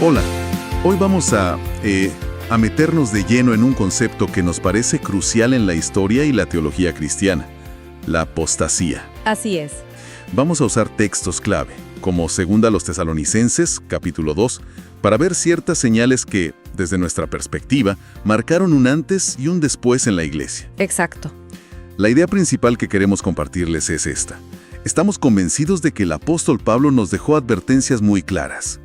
Hola, hoy vamos a meternos de lleno en un concepto que nos parece crucial en la historia y la teología cristiana, la apostasía. Así es. Vamos a usar textos clave, como 2 Tesalonicenses, capítulo 2, para ver ciertas señales que, desde nuestra perspectiva, marcaron un antes y un después en la iglesia. Exacto. La idea principal que queremos compartirles es esta. Estamos convencidos de que el apóstol Pablo nos dejó advertencias muy claras.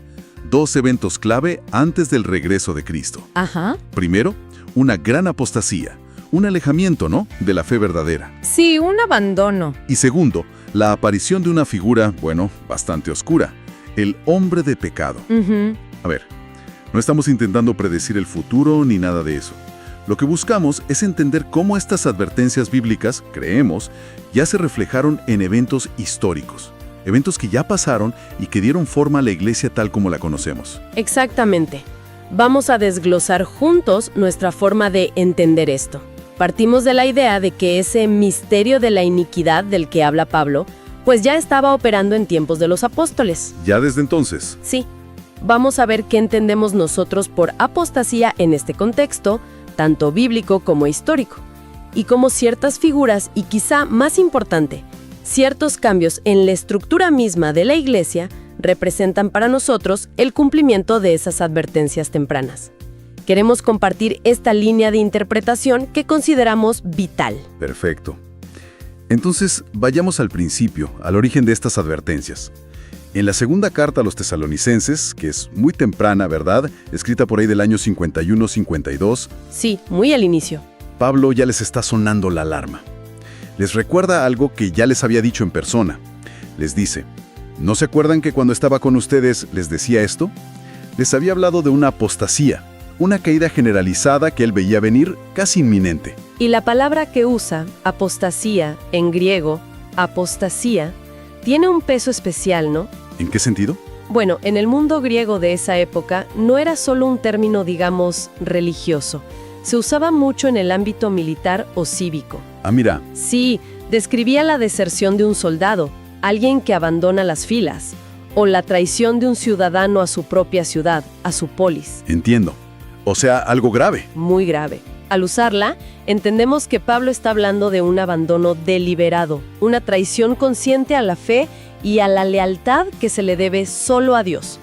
2 eventos clave antes del regreso de Cristo. Ajá. Primero, una gran apostasía, un alejamiento, ¿no?, de la fe verdadera. Sí, un abandono. Y segundo, la aparición de una figura, bastante oscura, el hombre de pecado. A ver, no estamos intentando predecir el futuro ni nada de eso. Lo que buscamos es entender cómo estas advertencias bíblicas, creemos, ya se reflejaron en eventos históricos. Eventos que ya pasaron y que dieron forma a la iglesia tal como la conocemos. Exactamente. Vamos a desglosar juntos nuestra forma de entender esto. Partimos de la idea de que ese misterio de la iniquidad del que habla Pablo, pues ya estaba operando en tiempos de los apóstoles. ¿Ya desde entonces? Sí. Vamos a ver qué entendemos nosotros por apostasía en este contexto, tanto bíblico como histórico, y cómo ciertas figuras, y quizá más importante, ciertos cambios en la estructura misma de la iglesia representan para nosotros el cumplimiento de esas advertencias tempranas. Queremos compartir esta línea de interpretación que consideramos vital. Perfecto. Entonces, vayamos al principio, al origen de estas advertencias. En la segunda carta a los tesalonicenses, que es muy temprana, ¿verdad?, escrita por ahí del año 51-52, Sí, muy al inicio. Pablo ya les está sonando la alarma. Les recuerda algo que ya les había dicho en persona. Les dice, ¿no se acuerdan que cuando estaba con ustedes les decía esto? Les había hablado de una apostasía, una caída generalizada que él veía venir casi inminente. Y la palabra que usa, apostasía, en griego, apostasía, tiene un peso especial, ¿no? ¿En qué sentido? Bueno, en el mundo griego de esa época no era solo un término, digamos, religioso. Se usaba mucho en el ámbito militar o cívico. Ah, mira, Sí, describía la deserción de un soldado, alguien que abandona las filas, o la traición de un ciudadano a su propia ciudad, a su polis. entiendo. O sea, algo grave. Muy grave. Al usarla, entendemos que Pablo está hablando de un abandono deliberado, una traición consciente a la fe y a la lealtad que se le debe solo a Dios.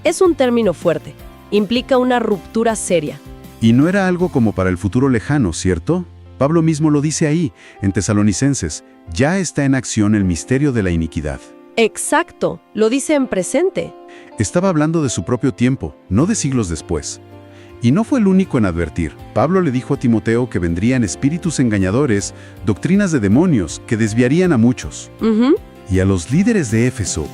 Es un término fuerte, implica una ruptura seria. Y no era algo como para el futuro lejano, ¿cierto? Pablo mismo lo dice ahí, en Tesalonicenses, ya está en acción el misterio de la iniquidad. Exacto, lo dice en presente. Estaba hablando de su propio tiempo, no de siglos después. Y no fue el único en advertir. Pablo le dijo a Timoteo que vendrían espíritus engañadores, doctrinas de demonios, que desviarían a muchos. Y a los líderes de Éfeso,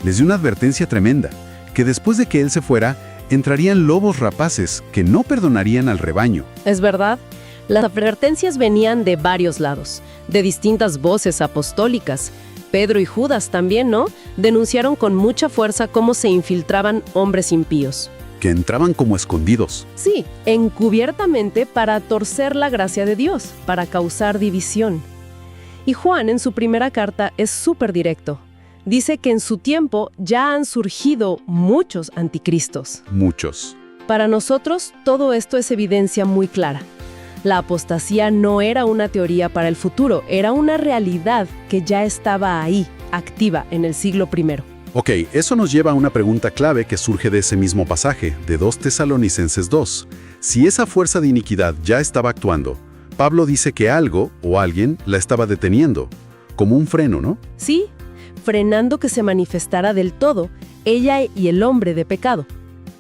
les dio una advertencia tremenda, que después de que él se fuera, entrarían lobos rapaces que no perdonarían al rebaño. Es verdad, las advertencias venían de varios lados, de distintas voces apostólicas. Pedro y Judas también, ¿no?, denunciaron con mucha fuerza cómo se infiltraban hombres impíos. Que entraban como escondidos. Sí, encubiertamente para torcer la gracia de Dios, para causar división. Y Juan, en su primera carta, es súper directo. Dice que en su tiempo ya han surgido muchos anticristos. Muchos. Para nosotros, todo esto es evidencia muy clara. La apostasía no era una teoría para el futuro, era una realidad que ya estaba ahí, activa en el siglo I. Ok, eso nos lleva a una pregunta clave que surge de ese mismo pasaje, de 2 Tesalonicenses 2. Si esa fuerza de iniquidad ya estaba actuando, Pablo dice que algo o alguien la estaba deteniendo, como un freno, ¿no? Sí, frenando que se manifestara del todo ella y el hombre de pecado.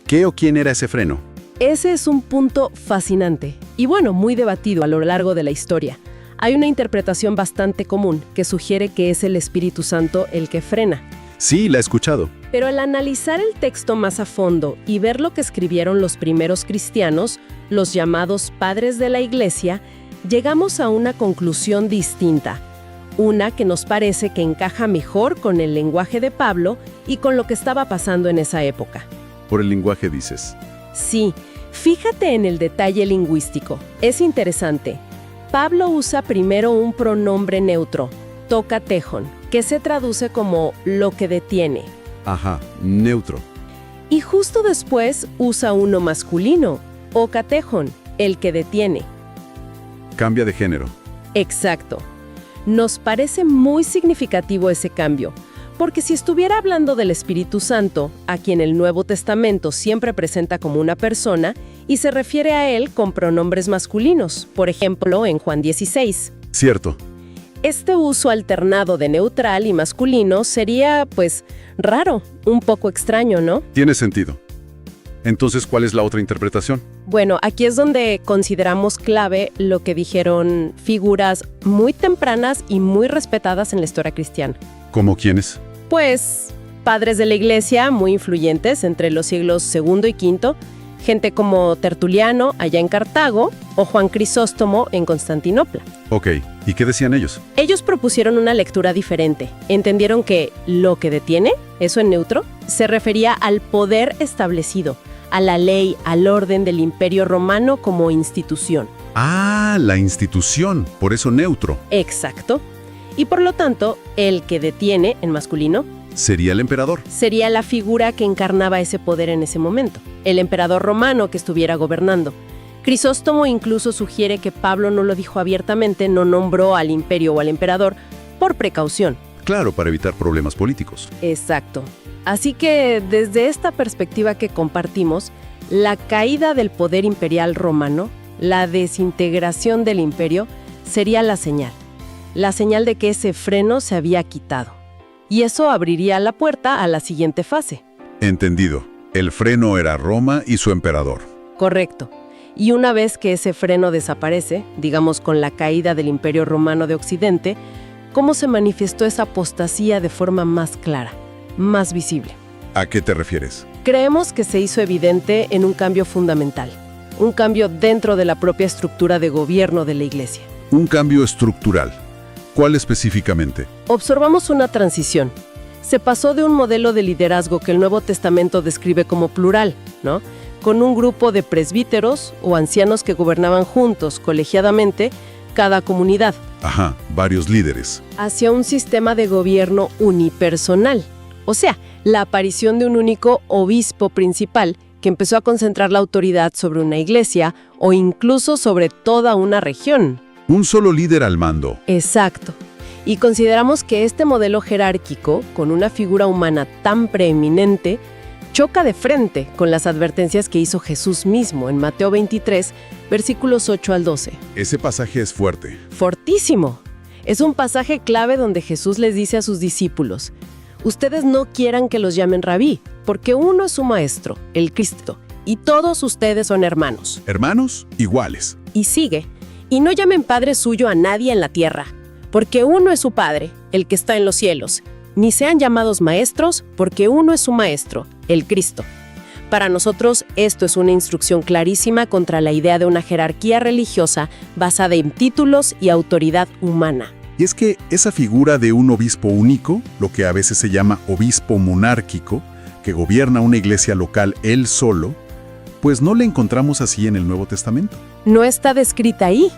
¿Qué o quién era ese freno? Ese es un punto fascinante y muy debatido a lo largo de la historia. Hay una interpretación bastante común que sugiere que es el Espíritu Santo el que frena. Sí, la he escuchado. Pero al analizar el texto más a fondo y ver lo que escribieron los primeros cristianos, los llamados padres de la Iglesia, llegamos a una conclusión distinta. Una que nos parece que encaja mejor con el lenguaje de Pablo y con lo que estaba pasando en esa época. Por el lenguaje dices. Sí, fíjate en el detalle lingüístico. Es interesante. Pablo usa primero un pronombre neutro, tokatejon, que se traduce como lo que detiene. Ajá, neutro. Y justo después usa uno masculino, o katejon, el que detiene. Cambia de género. Exacto. Nos parece muy significativo ese cambio, porque si estuviera hablando del Espíritu Santo, a quien el Nuevo Testamento siempre presenta como una persona, y se refiere a él con pronombres masculinos, por ejemplo, en Juan 16. Cierto. Este uso alternado de neutral y masculino sería, pues, raro, un poco extraño, ¿no? Tiene sentido. Entonces, ¿cuál es la otra interpretación? Bueno, aquí es donde consideramos clave lo que dijeron figuras muy tempranas y muy respetadas en la historia cristiana. ¿Cómo quiénes? Pues, padres de la Iglesia muy influyentes entre los siglos II y V, gente como Tertuliano allá en Cartago o Juan Crisóstomo en Constantinopla. Ok, ¿y qué decían ellos? Ellos propusieron una lectura diferente. Entendieron que lo que detiene, eso en neutro, se refería al poder establecido, a la ley, al orden del Imperio Romano como institución. Ah, la institución, por eso neutro. Exacto. Y por lo tanto, el que detiene, en masculino, Sería el emperador. sería la figura que encarnaba ese poder en ese momento, el emperador romano que estuviera gobernando. Crisóstomo incluso sugiere que Pablo no lo dijo abiertamente, no nombró al imperio o al emperador por precaución. Claro, para evitar problemas políticos. Exacto. Así que desde esta perspectiva que compartimos, la caída del poder imperial romano, la desintegración del imperio, sería la señal de que ese freno se había quitado. Y eso abriría la puerta a la siguiente fase. Entendido. El freno era Roma y su emperador. Correcto. Y una vez que ese freno desaparece, digamos con la caída del Imperio Romano de Occidente, ¿cómo se manifestó esa apostasía de forma más clara, más visible? ¿A qué te refieres? Creemos que se hizo evidente en un cambio fundamental, un cambio dentro de la propia estructura de gobierno de la Iglesia. Un cambio estructural. ¿Cuál específicamente? Observamos una transición. Se pasó de un modelo de liderazgo que el Nuevo Testamento describe como plural, ¿no?, con un grupo de presbíteros o ancianos que gobernaban juntos, colegiadamente, cada comunidad, Ajá, varios líderes. hacia un sistema de gobierno unipersonal. O sea, la aparición de un único obispo principal que empezó a concentrar la autoridad sobre una iglesia o incluso sobre toda una región. Un solo líder al mando. Exacto. Y consideramos que este modelo jerárquico, con una figura humana tan preeminente, choca de frente con las advertencias que hizo Jesús mismo en Mateo 23, versículos 8 al 12. Ese pasaje es fuerte. Fortísimo. Es un pasaje clave donde Jesús les dice a sus discípulos: ustedes no quieran que los llamen rabí, porque uno es su maestro, el Cristo, y todos ustedes son hermanos. Hermanos iguales. Y sigue: y no llamen padre suyo a nadie en la tierra, porque uno es su Padre, el que está en los cielos. Ni sean llamados maestros, porque uno es su maestro, el Cristo. Para nosotros, esto es una instrucción clarísima contra la idea de una jerarquía religiosa basada en títulos y autoridad humana. Y es que esa figura de un obispo único, lo que a veces se llama obispo monárquico, que gobierna una iglesia local él solo, pues no la encontramos así en el Nuevo Testamento. No está descrita ahí.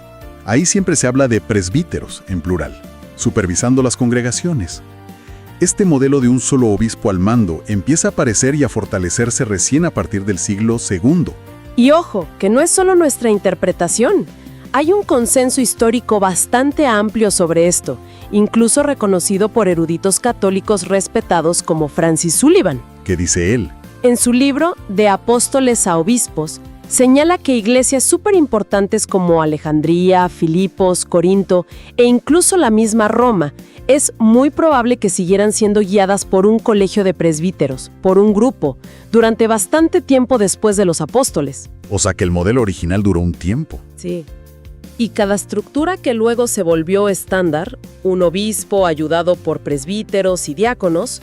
Ahí siempre se habla de presbíteros, en plural, supervisando las congregaciones. Este modelo de un solo obispo al mando empieza a aparecer y a fortalecerse recién a partir del siglo II. Y ojo, que no es solo nuestra interpretación. Hay un consenso histórico bastante amplio sobre esto, incluso reconocido por eruditos católicos respetados como Francis Sullivan. ¿Qué dice él? En su libro De Apóstoles a Obispos, señala que iglesias súper importantes como Alejandría, Filipos, Corinto e incluso la misma Roma, es muy probable que siguieran siendo guiadas por un colegio de presbíteros, por un grupo, durante bastante tiempo después de los apóstoles. O sea que el modelo original duró un tiempo. Sí. Y cada estructura que luego se volvió estándar, un obispo ayudado por presbíteros y diáconos,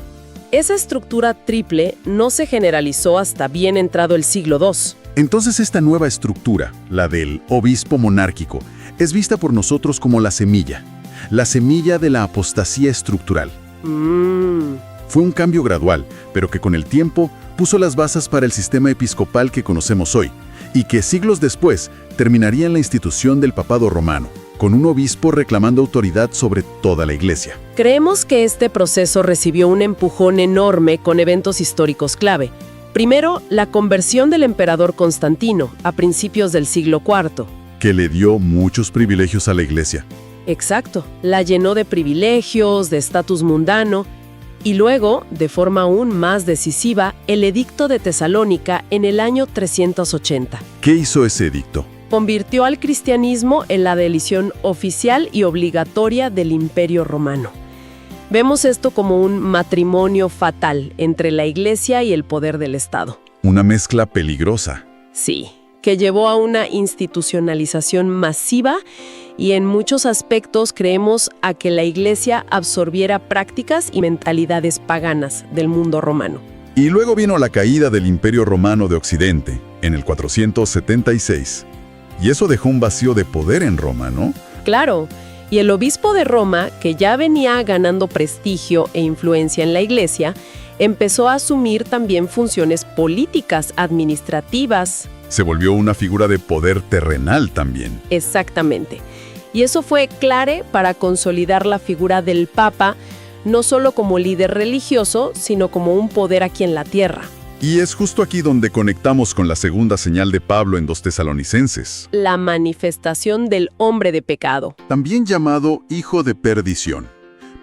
esa estructura triple no se generalizó hasta bien entrado el siglo II. Entonces esta nueva estructura, la del obispo monárquico, es vista por nosotros como la semilla de la apostasía estructural. Fue un cambio gradual, pero que con el tiempo puso las bases para el sistema episcopal que conocemos hoy, y que siglos después terminaría en la institución del papado romano, con un obispo reclamando autoridad sobre toda la iglesia. Creemos que este proceso recibió un empujón enorme con eventos históricos clave. Primero, la conversión del emperador Constantino a principios del siglo IV. Que le dio muchos privilegios a la Iglesia. Exacto, la llenó de privilegios, de estatus mundano, y luego, de forma aún más decisiva, el Edicto de Tesalónica en el año 380. ¿Qué hizo ese edicto? Convirtió al cristianismo en la religión oficial y obligatoria del Imperio Romano. Vemos esto como un matrimonio fatal entre la Iglesia y el poder del Estado. Una mezcla peligrosa. Sí, que llevó a una institucionalización masiva y en muchos aspectos creemos a que la Iglesia absorbiera prácticas y mentalidades paganas del mundo romano. Y luego vino la caída del Imperio Romano de Occidente, en el 476. Y eso dejó un vacío de poder en Roma, ¿no? Claro, y el obispo de Roma, que ya venía ganando prestigio e influencia en la Iglesia, empezó a asumir también funciones políticas, administrativas. Se volvió una figura de poder terrenal también. Exactamente. Y eso fue clave para consolidar la figura del Papa, no solo como líder religioso, sino como un poder aquí en la tierra. Y es justo aquí donde conectamos con la segunda señal de Pablo en 2 Tesalonicenses. La manifestación del hombre de pecado. También llamado hijo de perdición.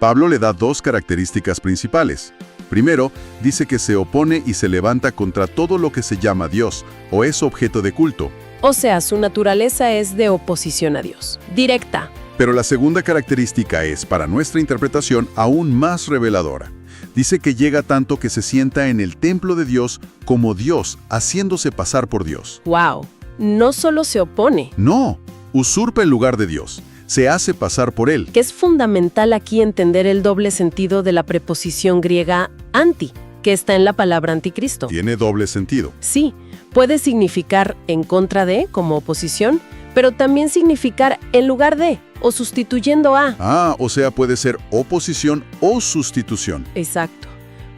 Pablo le da 2 características principales. Primero, dice que se opone y se levanta contra todo lo que se llama Dios o es objeto de culto. O sea, su naturaleza es de oposición a Dios, directa. Pero la segunda característica es, para nuestra interpretación, aún más reveladora. Dice que llega tanto que se sienta en el templo de Dios como Dios, haciéndose pasar por Dios. ¡Wow! No solo se opone. No, usurpa el lugar de Dios. Se hace pasar por él. Que es fundamental aquí entender el doble sentido de la preposición griega anti, que está en la palabra anticristo. Tiene doble sentido. Sí, puede significar en contra de, como oposición, pero también significar en lugar de, o sustituyendo a. O sea, puede ser oposición o sustitución. Exacto.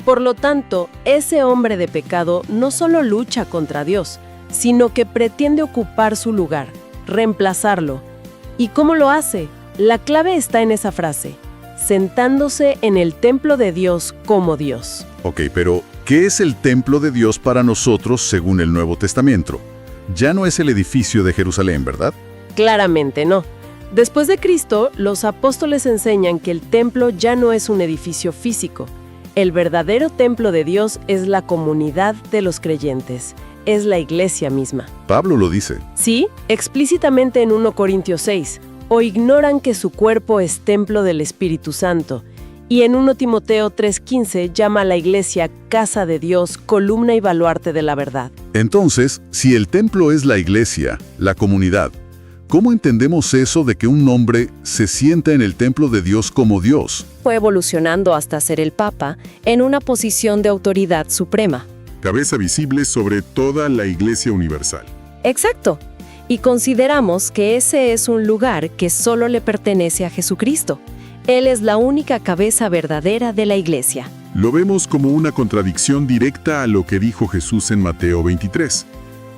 Por lo tanto, ese hombre de pecado no solo lucha contra Dios, sino que pretende ocupar su lugar, reemplazarlo. ¿Y cómo lo hace? La clave está en esa frase, sentándose en el templo de Dios como Dios. Ok, pero ¿qué es el templo de Dios para nosotros según el Nuevo Testamento? Ya no es el edificio de Jerusalén, ¿verdad? Claramente no. Después de Cristo, los apóstoles enseñan que el templo ya no es un edificio físico. El verdadero templo de Dios es la comunidad de los creyentes, es la iglesia misma. Pablo lo dice. Sí, explícitamente en 1 Corintios 6. O ignoran que su cuerpo es templo del Espíritu Santo. Y en 1 Timoteo 3:15 llama a la iglesia casa de Dios, columna y baluarte de la verdad. Entonces, si el templo es la iglesia, la comunidad, ¿cómo entendemos eso de que un hombre se sienta en el templo de Dios como Dios? Fue evolucionando hasta ser el Papa en una posición de autoridad suprema. Cabeza visible sobre toda la Iglesia Universal. Exacto. Y consideramos que ese es un lugar que solo le pertenece a Jesucristo. Él es la única cabeza verdadera de la Iglesia. Lo vemos como una contradicción directa a lo que dijo Jesús en Mateo 23,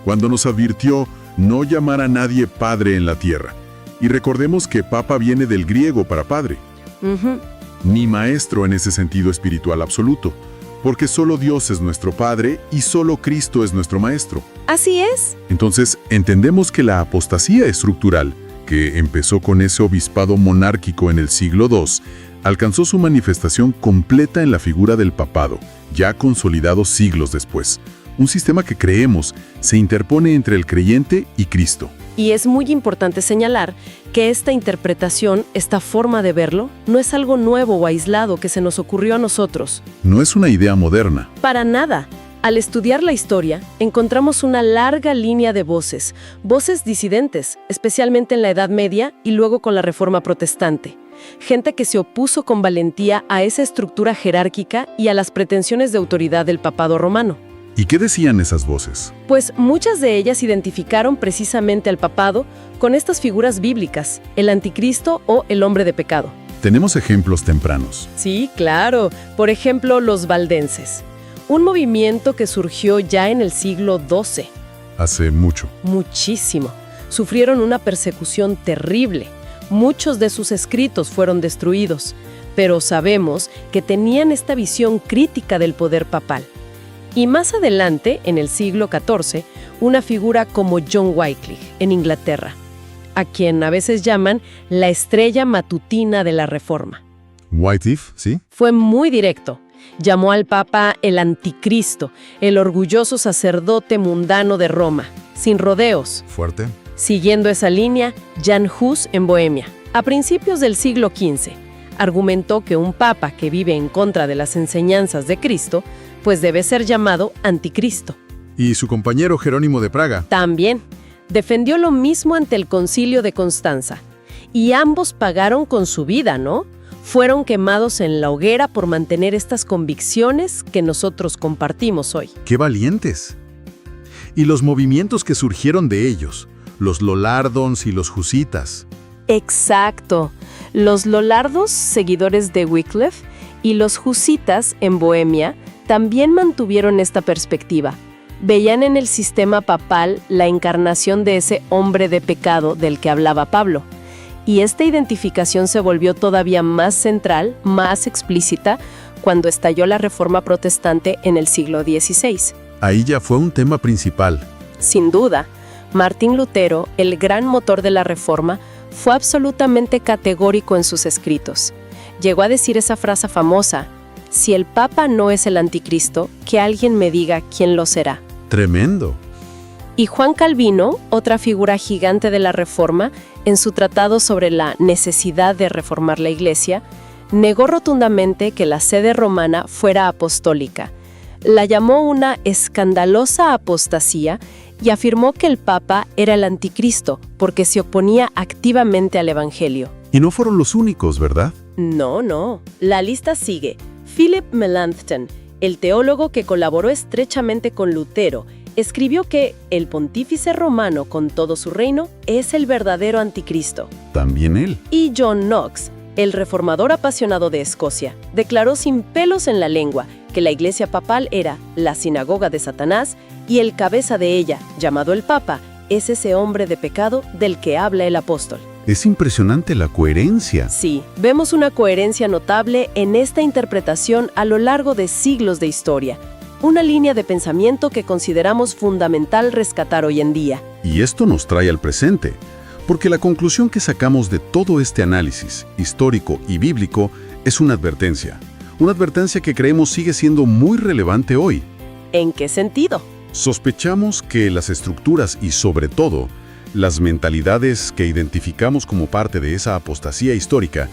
cuando nos advirtió no llamar a nadie padre en la tierra. Y recordemos que papa viene del griego para padre. Ni maestro en ese sentido espiritual absoluto, porque solo Dios es nuestro Padre y solo Cristo es nuestro Maestro. Así es. Entonces, entendemos que la apostasía estructural, que empezó con ese obispado monárquico en el siglo II, alcanzó su manifestación completa en la figura del papado, ya consolidado siglos después. Un sistema que creemos se interpone entre el creyente y Cristo. Y es muy importante señalar que esta interpretación, esta forma de verlo, no es algo nuevo o aislado que se nos ocurrió a nosotros. No es una idea moderna. Para nada. Al estudiar la historia, encontramos una larga línea de voces disidentes, especialmente en la Edad Media y luego con la Reforma Protestante. Gente que se opuso con valentía a esa estructura jerárquica y a las pretensiones de autoridad del papado romano. ¿Y qué decían esas voces? Pues muchas de ellas identificaron precisamente al papado con estas figuras bíblicas, el anticristo o el hombre de pecado. Tenemos ejemplos tempranos. Sí, claro. Por ejemplo, los valdenses. Un movimiento que surgió ya en el siglo XII. Hace mucho. Muchísimo. Sufrieron una persecución terrible. Muchos de sus escritos fueron destruidos, pero sabemos que tenían esta visión crítica del poder papal. Y más adelante, en el siglo XIV, una figura como John Wycliffe, en Inglaterra, a quien a veces llaman la estrella matutina de la Reforma. Wycliffe, ¿sí? Fue muy directo. Llamó al Papa el Anticristo, el orgulloso sacerdote mundano de Roma, sin rodeos. Fuerte. Siguiendo esa línea, Jan Hus, en Bohemia, a principios del siglo XV, argumentó que un papa que vive en contra de las enseñanzas de Cristo, pues debe ser llamado Anticristo. Y su compañero Jerónimo de Praga. También defendió lo mismo ante el Concilio de Constanza. Y ambos pagaron con su vida, ¿no? Fueron quemados en la hoguera por mantener estas convicciones que nosotros compartimos hoy. ¡Qué valientes! Y los movimientos que surgieron de ellos, los Lollardons y los Husitas. Exacto. Los Lollardos, seguidores de Wycliffe, y los Husitas, en Bohemia, también mantuvieron esta perspectiva. Veían en el sistema papal la encarnación de ese hombre de pecado del que hablaba Pablo. Y esta identificación se volvió todavía más central, más explícita, cuando estalló la Reforma Protestante en el siglo XVI. Ahí ya fue un tema principal. Sin duda, Martín Lutero, el gran motor de la Reforma, fue absolutamente categórico en sus escritos. Llegó a decir esa frase famosa: si el Papa no es el Anticristo, que alguien me diga quién lo será. Tremendo. Y Juan Calvino, otra figura gigante de la Reforma, en su tratado sobre la necesidad de reformar la Iglesia, negó rotundamente que la sede romana fuera apostólica. La llamó una escandalosa apostasía y afirmó que el Papa era el Anticristo porque se oponía activamente al Evangelio. Y no fueron los únicos, ¿verdad? No. La lista sigue. Philip Melanchthon, el teólogo que colaboró estrechamente con Lutero, escribió que el pontífice romano con todo su reino es el verdadero anticristo. También él. Y John Knox, el reformador apasionado de Escocia, declaró sin pelos en la lengua que la iglesia papal era la sinagoga de Satanás y el cabeza de ella, llamado el Papa, es ese hombre de pecado del que habla el apóstol. Es impresionante la coherencia. Sí, vemos una coherencia notable en esta interpretación a lo largo de siglos de historia. Una línea de pensamiento que consideramos fundamental rescatar hoy en día. Y esto nos trae al presente, porque la conclusión que sacamos de todo este análisis histórico y bíblico es una advertencia. Una advertencia que creemos sigue siendo muy relevante hoy. ¿En qué sentido? Sospechamos que las estructuras y, sobre todo, las mentalidades que identificamos como parte de esa apostasía histórica,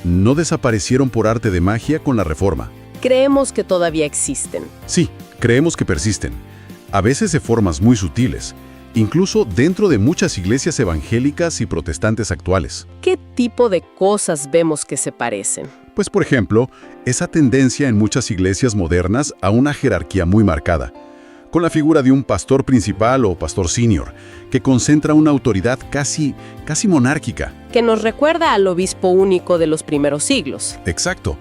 no desaparecieron por arte de magia con la Reforma. Creemos que todavía existen. Sí, creemos que persisten, a veces de formas muy sutiles, incluso dentro de muchas iglesias evangélicas y protestantes actuales. ¿Qué tipo de cosas vemos que se parecen? Pues, por ejemplo, esa tendencia en muchas iglesias modernas a una jerarquía muy marcada, con la figura de un pastor principal o pastor senior, que concentra una autoridad casi monárquica. Que nos recuerda al obispo único de los primeros siglos. Exacto.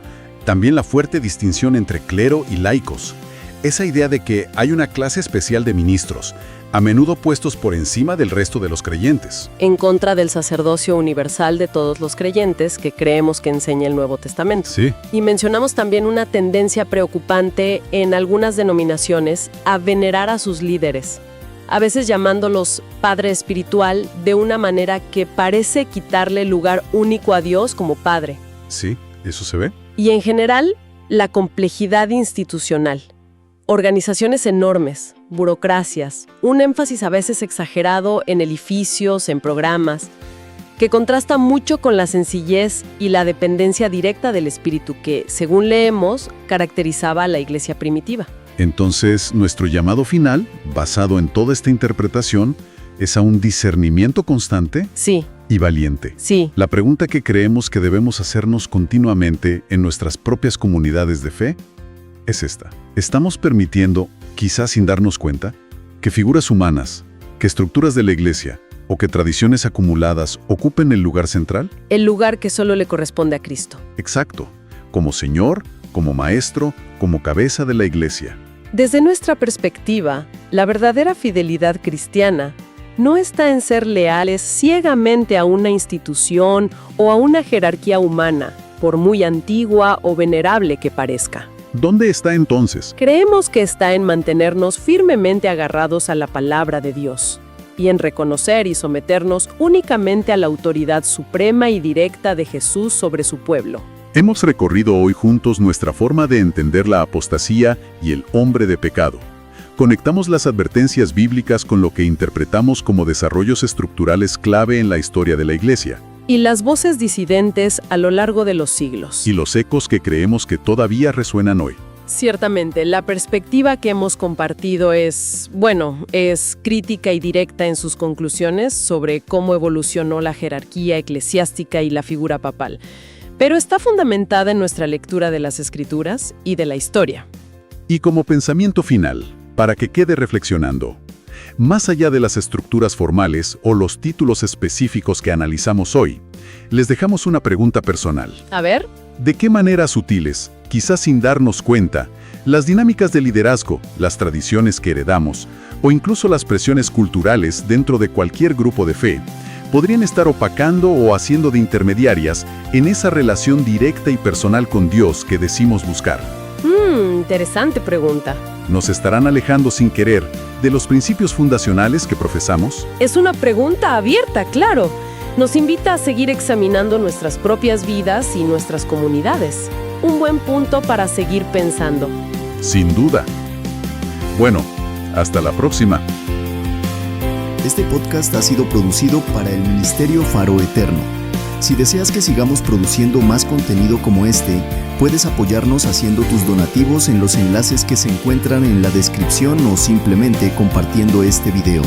También la fuerte distinción entre clero y laicos. Esa idea de que hay una clase especial de ministros, a menudo puestos por encima del resto de los creyentes. En contra del sacerdocio universal de todos los creyentes que creemos que enseña el Nuevo Testamento. Sí. Y mencionamos también una tendencia preocupante en algunas denominaciones a venerar a sus líderes, a veces llamándolos padre espiritual de una manera que parece quitarle lugar único a Dios como padre. Sí, eso se ve. Y en general, la complejidad institucional. Organizaciones enormes, burocracias, un énfasis a veces exagerado en edificios, en programas, que contrasta mucho con la sencillez y la dependencia directa del espíritu que, según leemos, caracterizaba a la iglesia primitiva. Entonces, nuestro llamado final, basado en toda esta interpretación, es a un discernimiento constante Sí. y valiente. Sí. La pregunta que creemos que debemos hacernos continuamente en nuestras propias comunidades de fe es esta. ¿Estamos permitiendo, quizás sin darnos cuenta, que figuras humanas, que estructuras de la iglesia o que tradiciones acumuladas ocupen el lugar central? El lugar que solo le corresponde a Cristo. Exacto. Como Señor, como Maestro, como cabeza de la iglesia. Desde nuestra perspectiva, la verdadera fidelidad cristiana no está en ser leales ciegamente a una institución o a una jerarquía humana, por muy antigua o venerable que parezca. ¿Dónde está entonces? Creemos que está en mantenernos firmemente agarrados a la palabra de Dios y en reconocer y someternos únicamente a la autoridad suprema y directa de Jesús sobre su pueblo. Hemos recorrido hoy juntos nuestra forma de entender la apostasía y el hombre de pecado. Conectamos las advertencias bíblicas con lo que interpretamos como desarrollos estructurales clave en la historia de la Iglesia. Y las voces disidentes a lo largo de los siglos. Y los ecos que creemos que todavía resuenan hoy. Ciertamente, la perspectiva que hemos compartido es crítica y directa en sus conclusiones sobre cómo evolucionó la jerarquía eclesiástica y la figura papal, pero está fundamentada en nuestra lectura de las Escrituras y de la historia. Y como pensamiento final, para que quede reflexionando, más allá de las estructuras formales o los títulos específicos que analizamos hoy, les dejamos una pregunta personal. A ver. ¿De qué maneras sutiles, quizás sin darnos cuenta, las dinámicas de liderazgo, las tradiciones que heredamos, o incluso las presiones culturales dentro de cualquier grupo de fe, podrían estar opacando o haciendo de intermediarias en esa relación directa y personal con Dios que decimos buscar? Interesante pregunta. ¿Nos estarán alejando sin querer de los principios fundacionales que profesamos? Es una pregunta abierta, claro. Nos invita a seguir examinando nuestras propias vidas y nuestras comunidades. Un buen punto para seguir pensando. Sin duda. Bueno, hasta la próxima. Este podcast ha sido producido para el Ministerio Faro Eterno. Si deseas que sigamos produciendo más contenido como este, puedes apoyarnos haciendo tus donativos en los enlaces que se encuentran en la descripción o simplemente compartiendo este video.